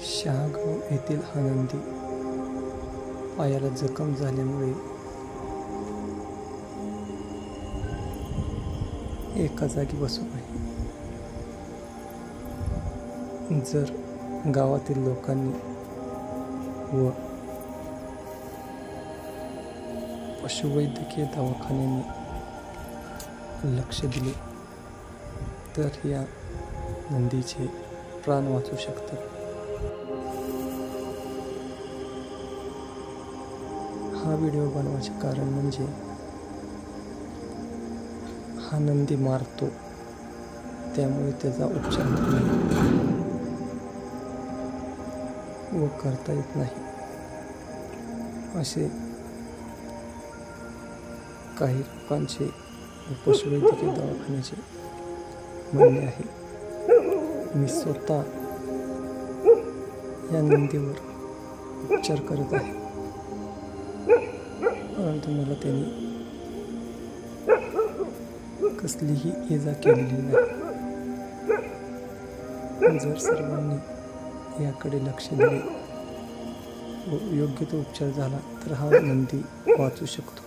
शहागाव येथील हा नंदी पायाला जखम झाल्यामुळे एका जागी बसून आहे. जर गावातील लोकांनी व पशुवैद्यकीय दवाखान्यांनी लक्ष दिले तर या नंदीचे प्राण वाचू शकतात. हा व्हिडिओ बनवायचे कारण म्हणजे हा नंदी मारतो, त्यामुळे त्याचा उपचार होत नाही व करता येत नाही असे काही लोकांचे व पशुवैद्यकीय दवाखान्याचे म्हणणे आहे. मी स्वतः या नंदीवर उपचार करत आहे, परंतु मला त्यांनी कसलीही इजा केलेली नाही. जर सर्वांनी याकडे लक्ष दिले व योग्य तो उपचार झाला तर हा नंदी वाचू शकतो.